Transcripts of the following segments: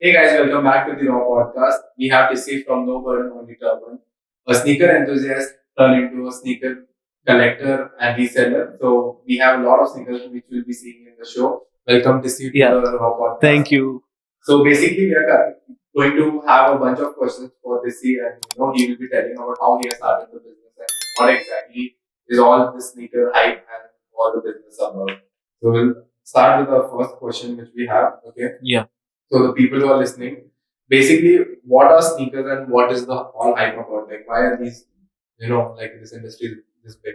Hey guys, welcome back to the Raw Podcast. We have Tissi from No Burden Only Turban, a sneaker enthusiast turned into a sneaker collector and reseller. So we have a lot of sneakers which we'll be seeing in the show. Welcome Tissi to the Raw Podcast. Thank you. So basically, we are going to have a bunch of questions for Tissi, and he will be telling about how he has started the business and what exactly is all the sneaker hype and all the business about. So we'll start with the first question which we have. Okay. Yeah. So the people who are listening, basically, what are sneakers and what is the all hype about? Like, why are these, like this industry this big?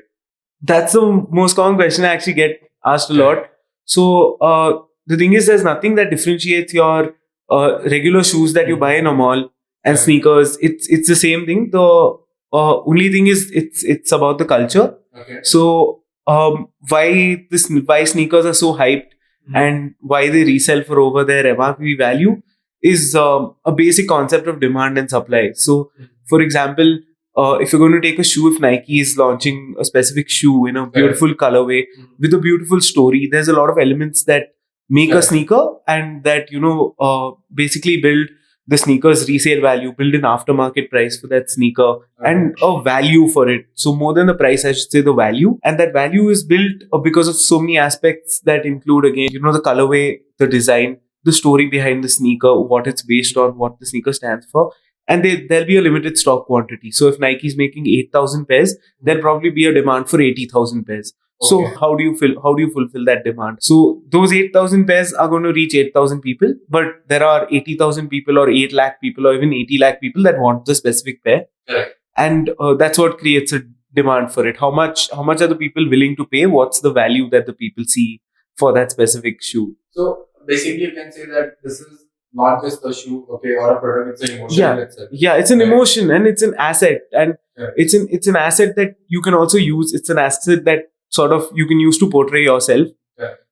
That's the most common question I actually get asked a lot. So the thing is, there's nothing that differentiates your regular shoes that you buy in a mall and sneakers. It's the same thing. The only thing is it's about the culture. Okay. So why sneakers are so hyped and why they resell for over their MRP value is a basic concept of demand and supply. So, for example, if you're going to take a shoe, if Nike is launching a specific shoe in a beautiful colorway with a beautiful story, there's a lot of elements that make a sneaker and that basically build the sneaker's resale value, build an aftermarket price for that sneaker and a value for it. So more than the price, I should say the value. And that value is built because of so many aspects that include, again, the colorway, the design, the story behind the sneaker, what it's based on, what the sneaker stands for. And there'll be a limited stock quantity. So if Nike is making 8,000 pairs, there'll probably be a demand for 80,000 pairs. So how do you fulfill that demand? So those 8,000 pairs are going to reach 8,000 people, but there are 80,000 people or 8 lakh people or even 80 lakh people that want the specific pair. Correct. And that's what creates a demand for it. How much are the people willing to pay? What's the value that the people see for that specific shoe? So basically, you can say that this is not just a shoe, or a product. It's an emotion itself. Yeah, it's an emotion and it's an asset, and it's an asset that you can also use. It's an asset that sort of you can use to portray yourself.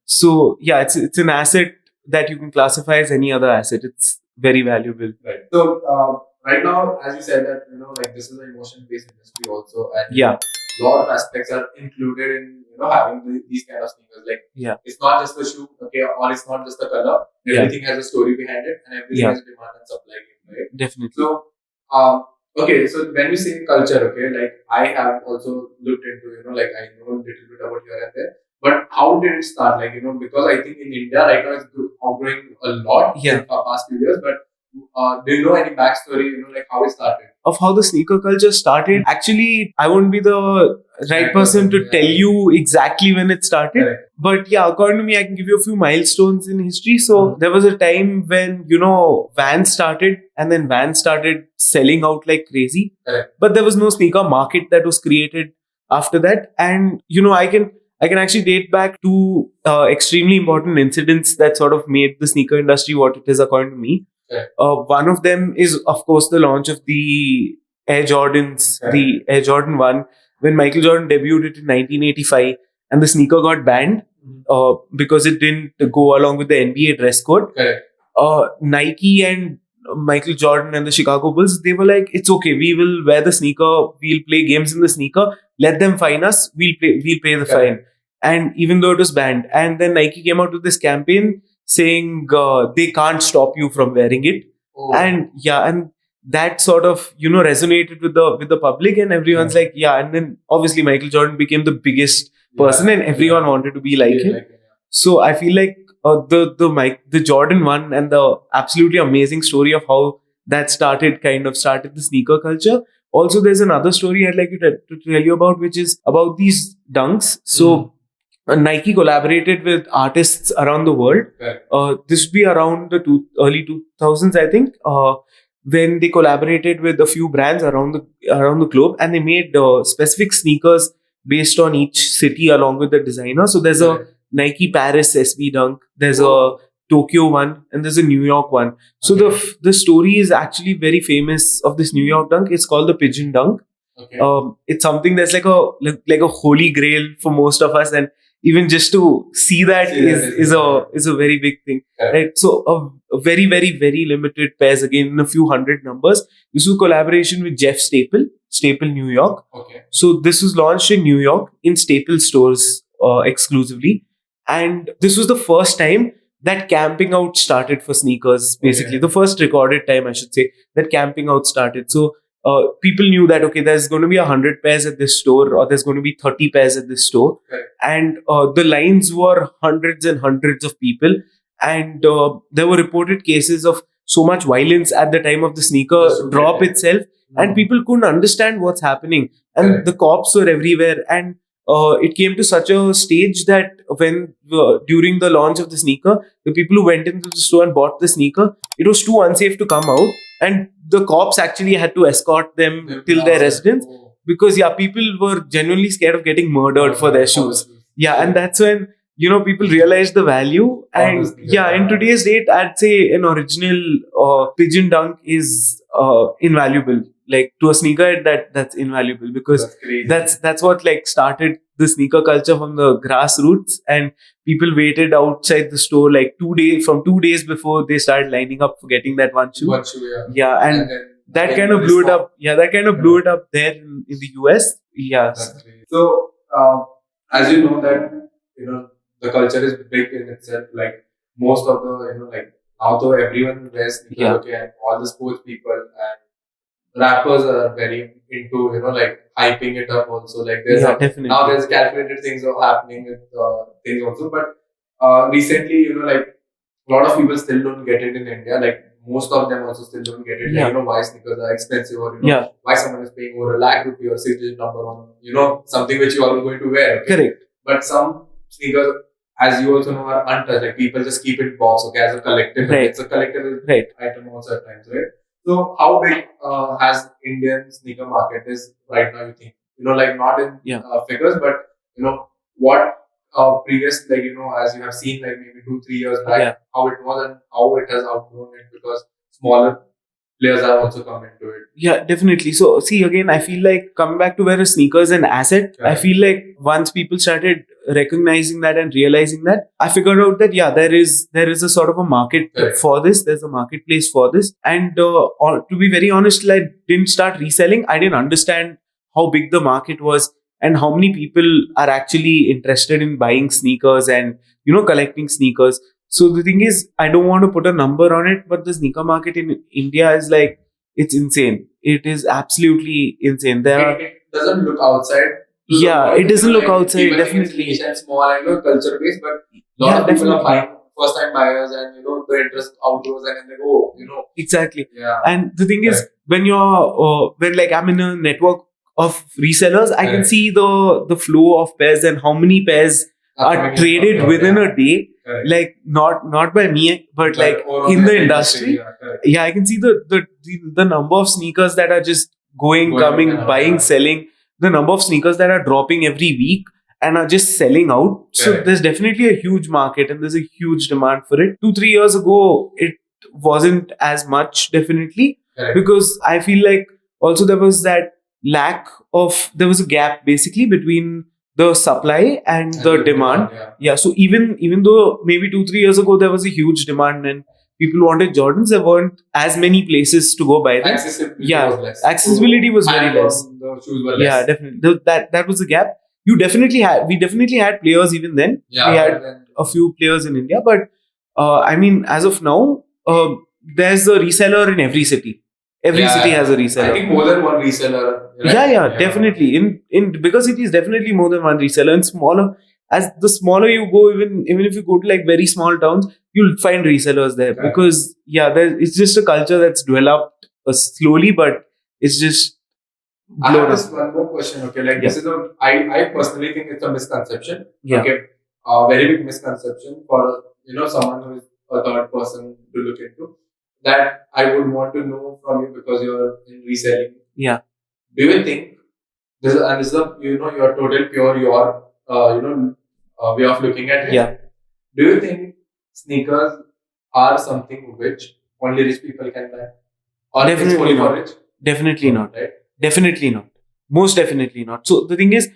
So yeah, it's an asset that you can classify as any other asset. It's very valuable. Right. So right now, as you said that like this is an emotion-based industry also, and a lot of aspects are included in having these kind of sneakers. Like it's not just the shoe, or it's not just the color. Everything has a story behind it, and everything has a demand and supply game, right? Definitely. So so when you say culture, like I have also looked into, like I know a little bit about here and there. But how did it start? Like, because I think in India right now it's growing a lot in the past few years. But do you know any backstory, like how it started? Of how the sneaker culture started? Actually, I won't be the right person to tell you exactly when it started. Correct. But yeah, according to me, I can give you a few milestones in history. So there was a time when, Vans started and then Vans started selling out like crazy. Correct. But there was no sneaker market that was created after that. And, I can actually date back to extremely important incidents that sort of made the sneaker industry what it is, according to me. One of them is, of course, the launch of the Air Jordans, the Air Jordan 1, when Michael Jordan debuted it in 1985 and the sneaker got banned because it didn't go along with the NBA dress code. Nike and Michael Jordan and the Chicago Bulls, they were like, it's okay, we will wear the sneaker, we'll play games in the sneaker, let them fine us, we'll pay the fine. And even though it was banned, and then Nike came out with this campaign saying they can't stop you from wearing it. And that sort of resonated with the public, and everyone's like, and then obviously Michael Jordan became the biggest person and everyone wanted to be like him. So I feel like the Jordan 1 and the absolutely amazing story of how that started the sneaker culture. Also, there's another story I'd like to tell you about, which is about these dunks. So Nike collaborated with artists around the world. This would be around the early 2000s, I think, when they collaborated with a few brands around the globe, and they made specific sneakers based on each city along with the designer. So there's a Nike Paris SB Dunk, there's a Tokyo one, and there's a New York one. So the story is actually very famous of this New York Dunk. It's called the Pigeon Dunk. It's something that's like a holy grail for most of us, and even just to see that is a very big thing, right? So a very, very, very limited pairs, again in a few hundred numbers. This was a collaboration with Jeff Staple, New York. So this was launched in New York in Staple stores exclusively, and this was the first time that camping out started for sneakers. Basically, Okay. the first recorded time, I should say, that camping out started. So people knew that, okay, there's going to be 100 pairs at this store, or there's going to be 30 pairs at this store. Correct. And the lines were hundreds and hundreds of people. And there were reported cases of so much violence at the time of the sneaker Just to drop get it. itself. And people couldn't understand what's happening. And Correct. the cops were everywhere. And it came to such a stage that when during the launch of the sneaker, the people who went into the store and bought the sneaker, it was too unsafe to come out. And the cops actually had to escort them till their residence, Oh. because people were genuinely scared of getting murdered for their shoes. Yeah, and that's when people realized the value. And Obviously, in today's date, I'd say an original pigeon dunk is invaluable. Like, to a sneakerhead, that's invaluable, because That's crazy. that's what like started the sneaker culture from the grassroots. And people waited outside the store like 2 days before they started lining up for getting that one shoe. One shoe, yeah. Yeah, and then that again, kind of this blew it one. up. Yeah, that kind of blew it up there in the US. Yes. That's great. So, as you know that the culture is big in itself. Like most of the like now, though everyone wears sneakers, Yeah. okay, and all the sports people and rappers are very into like hyping it up also. Like there's Yeah, definitely. now there's calculated things are happening with things also. But recently, like a lot of people still don't get it in India. Like most of them also still don't get it. Yeah. Like, why sneakers are expensive, or Yeah, why someone is paying over ₹1,00,000 or 6-digit number on something which you are going to wear. Okay? correct. But some sneakers, as you also know, are untouched. Like people just keep it box, okay, as a collectible. Right. It's a collectible Right. item also at times, right? So how big has Indian sneaker market is right now? You think like not in Yeah. figures, but what previous, like as you have seen, like maybe 2-3 years back, Yeah. how it was and how it has outgrown it, because smaller players have also come into it. Yeah, definitely. So, see, again, I feel like coming back to where a sneaker is an asset, I Correct. feel like once people started recognizing that and realizing that, I figured out that, there is a sort of a market Correct. for this. There's a marketplace for this. And to be very honest, I didn't start reselling. I didn't understand how big the market was and how many people are actually interested in buying sneakers and, collecting sneakers. So the thing is, I don't want to put a number on it, but the sneaker market in India is like, it's insane. It is absolutely insane. There are, It doesn't look outside. to the Yeah, world, it doesn't look like, outside, even if it's definitely. niche and small and culture based, but lot Yeah, of people are definitely. buying, first time buyers, and the interest outgrows, and then they go, Exactly. yeah, And the thing is, Correct. when when like I'm in a network of resellers, I can Correct. see the flow of pairs and how many pairs are coming in traded from- within yeah, a day. correct. Like not by me, but like overall in the like industry. yeah, correct. Yeah, I can see the number of sneakers that are just going, coming, and buying, out. selling. The number of sneakers that are dropping every week and are just selling out. So Correct. there's definitely a huge market and there's a huge demand for it. 2-3 years ago, it wasn't as much, definitely, Correct. because I feel like also there was there was a gap basically between the supply and the demand. yeah. Yeah, so even though maybe 2-3 years ago there was a huge demand and people wanted Jordans, there weren't as many places to go buy them. Accessibility Yeah, was less. accessibility was very hand on less. The shoes were less. Yeah, definitely. That was the gap. We definitely had players even then. Yeah, We had but then- a few players in India, but I mean, as of now, there's a reseller in every city. Every Yeah, city has a I reseller. think more than one reseller. Right? Yeah, definitely. In bigger cities, definitely more than one reseller. And smaller, as the smaller you go, even if you go to like very small towns, you'll find resellers there. Correct. Because it's just a culture that's developed slowly, but it's just I have blown up. this one more question. Okay, like this is I personally think it's a misconception. Yeah. Okay, a very big misconception for someone who is a third person to look into, that I would want to know from you, because you're in reselling. Yeah. Do you think this is a your total pure way of looking at it? Yeah. Do you think sneakers are something which only rich people can buy, or it's Definitely only for not. rich? Definitely not. Right. Definitely not. Most definitely not. So the thing is,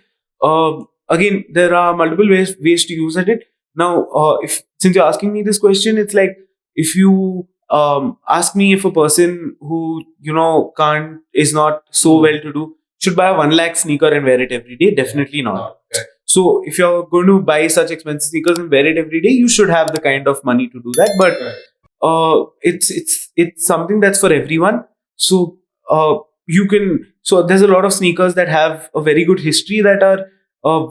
again, there are multiple ways to use it. Now, since you're asking me this question, it's like if you ask me if a person who is not so well to do should buy a 1 lakh sneaker and wear it every day. Definitely not. Okay. So if you're going to buy such expensive sneakers and wear it every day, you should have the kind of money to do that. But it's something that's for everyone. So you can. So there's a lot of sneakers that have a very good history that are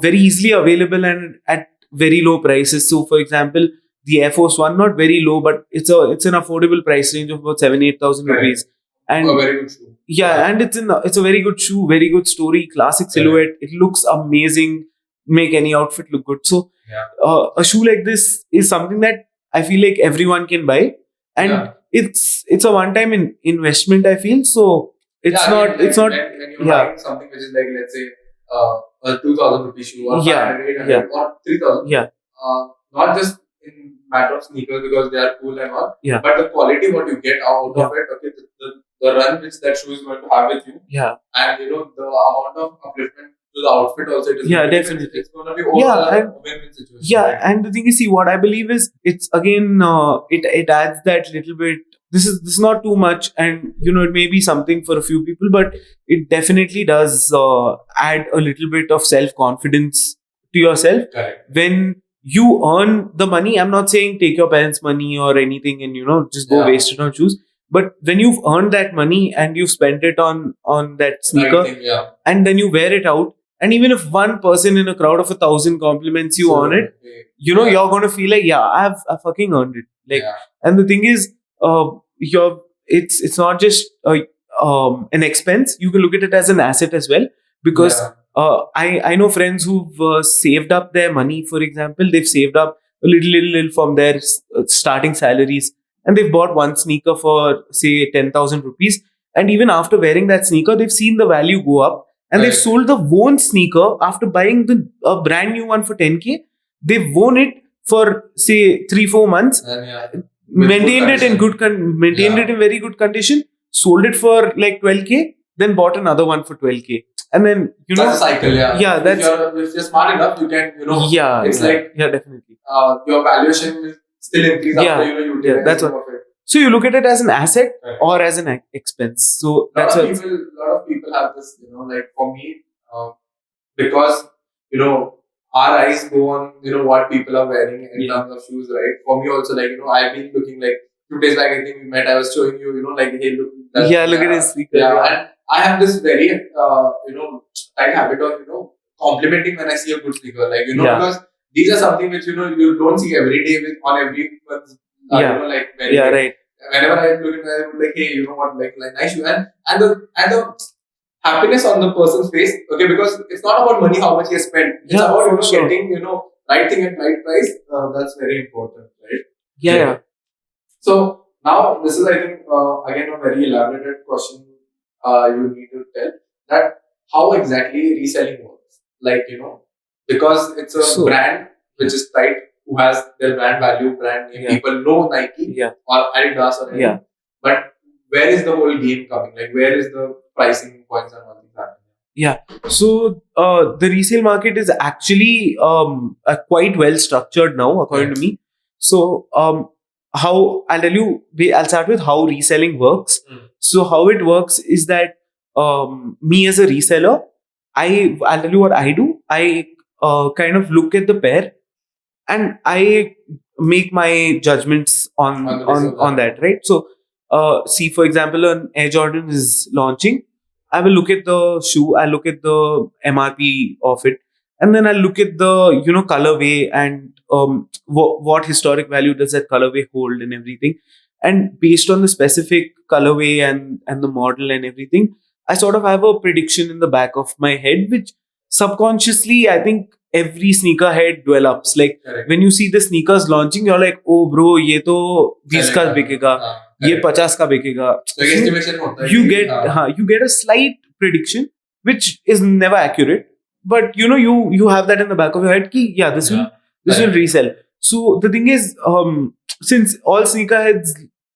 very easily available and at very low prices. So for example, the Air Force One, not very low, but it's an affordable price range of about 7,000-8,000 rupees. And a very good shoe. yeah, and it's a very good shoe, very good story, classic silhouette. It looks amazing, make any outfit look good. So a shoe like this is something that I feel like everyone can buy, and it's a one-time investment. I feel so. It's not. When you're buying something which is like, let's say, a 2,000 rupee shoe or 500, 800 or 3,000. Not just in matter of sneakers because they are cool and all. But the quality what you get out of it. Okay, the run which that shoe is going to have with you. And the amount of upliftment to the outfit also. It is Definitely. It's going to be overall a win-win situation. And the thing is, see, what I believe is, it's again, it adds that little bit. This is not too much, and it may be something for a few people, but it definitely does add a little bit of self-confidence to yourself. Correct. When you earn the money. I'm not saying take your parents' money or anything and just go waste it on shoes. But when you've earned that money and you've spent it on that sneaker, and then you wear it out, and even if one person in a crowd of 1,000 compliments you on it, you're going to feel like, I fucking earned it. And the thing is, it's not just an expense. You can look at it as an asset as well, because I know friends who've saved up their money. For example, they've saved up a little from their starting salaries, and they've bought one sneaker for say 10,000 rupees. And even after wearing that sneaker, they've seen the value go up, and they've sold the worn sneaker after buying a brand new one for 10K. They've worn it for say 3-4 months, maintained it in very good condition, sold it for like 12K, then bought another one for 12K. And then that's a cycle. That's if you're smart enough, you can it's like definitely your valuation will still increase after you that's what. So you look at it as an asset or as an expense. So a lot of people have this, like for me, because our eyes go on what people are wearing in terms of shoes, right? For me also, like I've been looking, like 2 days back, I think we met, I was showing you, like, hey, look. Look at his sneaker. And I have this very tight habit of complimenting when I see a good sneaker, like because these are something which you don't see every day on everyone's like very right. Whenever I look at it, I'm like, hey, what, like nice shoe, and the happiness on the person's face, okay, because it's not about money, how much he has spent. It's about getting right thing at right price. That's very important, right? So now this is, I think, again a very elaborated question. You need to tell that how exactly reselling works, like because it's a brand which is tight, who has their brand value, brand name. People know Nike or Adidas or anything. But where is the whole game coming? Like, where is the pricing points and all things happening? So the resale market is actually quite well structured now, according to me. So how I'll start with how reselling works. So how it works is that me as a reseller, I'll tell you what I do. I kind of look at the pair, and I make my judgments on that, right? So, see, for example, an Air Jordan is launching. I will look at the shoe. I look at the MRP of it, and then I look at the colorway and what historic value does that colorway hold and everything. And based on the specific colorway and the model and everything, I sort of have a prediction in the back of my head, which subconsciously I think every sneakerhead develops. Like when you see the sneakers launching, you're like, oh bro, ye to 20 ka bikega, ye 50 ka bikega. You get a slight prediction, which is never accurate, but you have that in the back of your head ki, this will resell. So the thing is, since all sneakerheads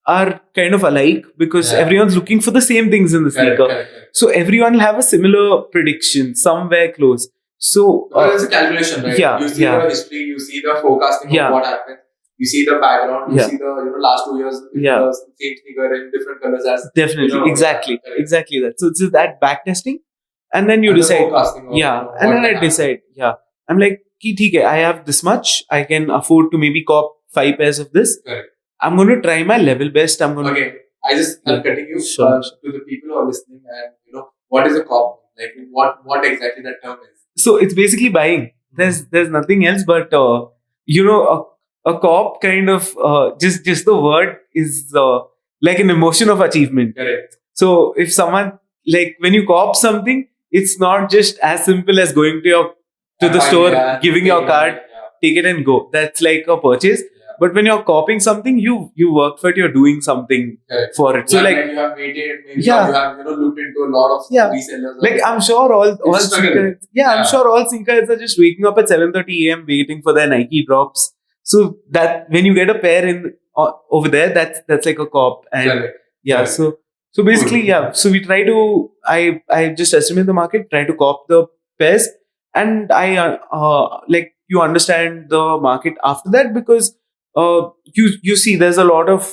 are kind of alike, because everyone's looking for the same things in the sneaker, so everyone will have a similar prediction somewhere close. So it's a calculation, right? You see the history, you see the forecasting of what happened, you see the background, you see the last 2 years, the same sneaker in different colors as definitely exactly that. So it's that back testing, and then you decide. And then I decide. I'm like, "Ki, theek hai, I have this much. I can afford to maybe cop 5 pairs of this. Correct. I'm going to try my level best. I'm going Okay, I'm Yeah. cutting you Sure. to the people who are listening, and what is a cop? Like what exactly that term is? So it's basically buying. There's nothing else, but a cop kind of just the word is like an emotion of achievement. Correct. So if someone, like, when you cop something, it's not just as simple as going to the store, giving your card, take it and go. That's like a purchase. Yeah. But when you're copying something, you work for it. You're doing something Correct. for it. So Yeah, like you have waited, maybe Yeah. you have looked into a lot of Yeah. resellers. Like I'm sure all a struggle. sneakerheads, I'm Yeah. sure all sneakerheads are just waking up at 7:30 a.m. waiting for their Nike drops. So that when you get a pair in over there, that's like a cop. And Correct. yeah, Correct. so basically, Cool. yeah. So we try to I just estimate the market, try to cop the pairs, and I like you understand the market after that, because you see there's a lot of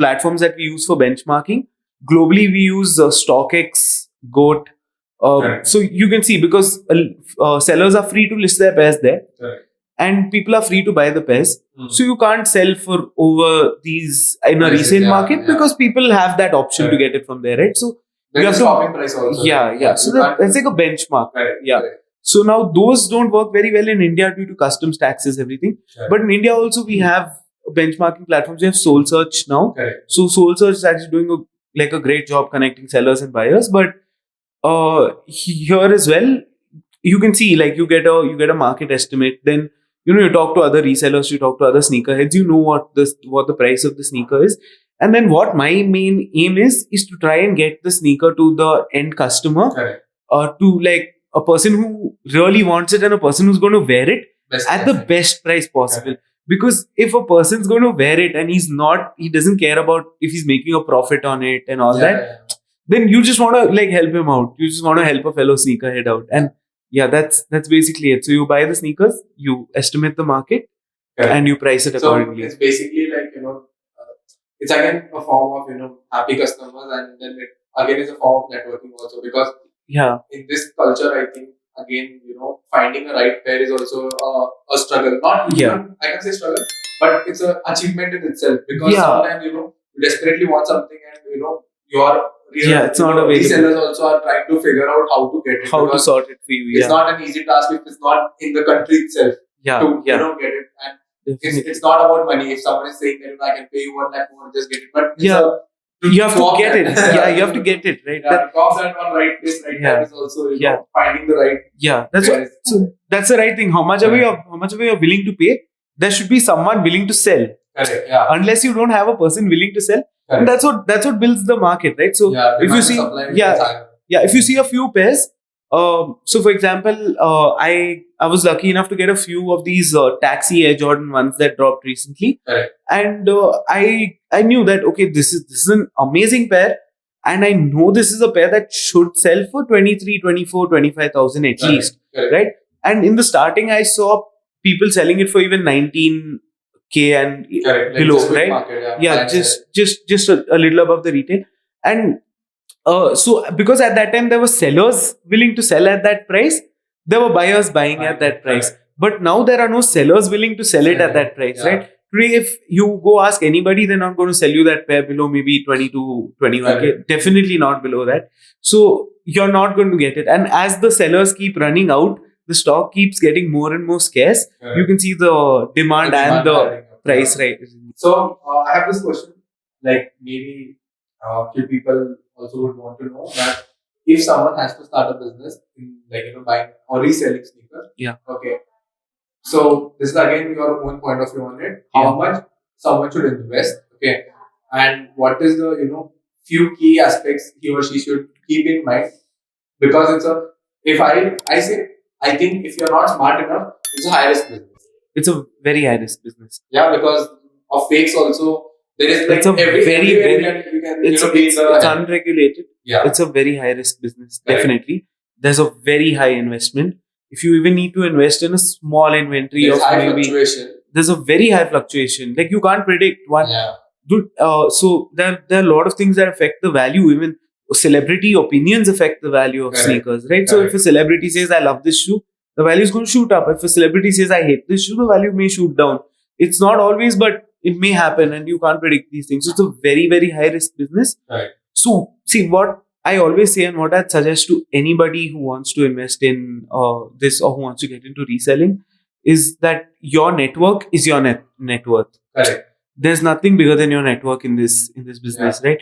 platforms that we use for benchmarking. Globally, we use StockX, Goat. Correct. So you can see, because sellers are free to list their pairs there, Correct. and people are free to buy the pairs. So you can't sell for over these in a Prices, resale yeah, market, yeah. because people have that option to Correct. get it from there, right? So There's you a have to- stopping price also. yeah, right? yeah. So You can't- that's like a benchmark. Correct. Yeah. Correct. So now those don't work very well in India due to customs taxes, everything. Correct. But in India also we have benchmarking platforms. We have Soul Search now. Correct. So Soul Search is actually doing a great job connecting sellers and buyers. But here as well, you can see, like, you get a market estimate. Then you talk to other resellers, you talk to other sneakerheads. You know what the price of the sneaker is, and then what my main aim is to try and get the sneaker to the end customer, Correct. to like a person who really wants it and a person who's going to wear it Best at the price. best price possible. Because if a person's going to wear it and he doesn't care about if he's making a profit on it and all that, Yeah. then you just want to like help him out. You just want to help a fellow sneakerhead out. And yeah, that's basically it. So you buy the sneakers, you estimate the market, Correct. and you price it So accordingly. it's basically like it's again a form of happy customers, and then it again is a form of networking also, because Yeah, in this culture, I think again finding a right pair is also a struggle. Not Yeah. even, I can say struggle, but it's an achievement in itself, because Yeah. sometimes you desperately want something, and your Yeah, it's not available. resellers also are trying to figure out how to get it. how to because sort it for you? it's Yeah, not an easy task if it's not in the country itself yeah, to yeah. get it. And Definitely. it's not about money. If someone is saying that I can pay you 1 lakh more, just get it. But it's Yeah. You have to swap get it. that. Yeah, you have to get it, right? Yeah, cause that one right place, right Yeah. time is also Yeah. finding the right. Yeah, that's pair what, is- so that's the right thing. How much ever you're willing to pay, there should be someone willing to sell. Correct. Yeah. Unless you don't have a person willing to sell, and Correct. that's what builds the market, right? So Yeah, if you demand and see, supply is yeah, high. if you see a few pairs, so for example, I was lucky enough to get a few of these Taxi Air Jordan ones that dropped recently, Correct. and I knew that, okay, this is an amazing pair, and I know this is a pair that should sell for 23, 24, 25,000 at Correct. least, Correct. right? And in the starting, I saw people selling it for even 19K and Correct. Like below, just quick right? market, Yeah, That's just a little above the retail. And so because at that time there were sellers willing to sell at that price, there were buyers buying at that price. Correct. But now there are no sellers willing to sell it at that price, Yeah. right? Today, if you go ask anybody, they're not going to sell you that pair below maybe 22, 21K. Correct. Definitely not below that. So you're not going to get it. And as the sellers keep running out, the stock keeps getting more and more scarce. Correct. You can see the demand and the adding up. price Yeah. right. So I have this question. Like maybe few people also would want to know that if someone has to start a business in buying or reselling sneakers. Yeah. Okay. So this is again your own point of view on it. How much someone should invest? Okay. And what is the few key aspects he or she should keep in mind? Because I think if you're not smart enough, it's a high risk business. It's a very high risk business. Yeah, because of fakes also. There is It's a everywhere you can It's be in the unregulated. yeah. It's a very high risk business. Correct. Definitely. There's a very high investment. If you even need to invest in a small inventory There's of high maybe, fluctuation. there's a very high fluctuation. Like you can't predict one. Yeah. Dude, so there are a lot of things that affect the value. Even celebrity opinions affect the value of Correct. sneakers, right? So if Correct. a celebrity says, "I love this shoe," the value is going to shoot up. If a celebrity says, I hate this shoe, the value may shoot down. It's not always, but it may happen, and you can't predict these things. So it's a very, very high risk business. Right. So, see, what I always say and what I'd suggest to anybody who wants to invest in this or who wants to get into reselling is that your network is your net worth. Correct. There's nothing bigger than your network in this business, right?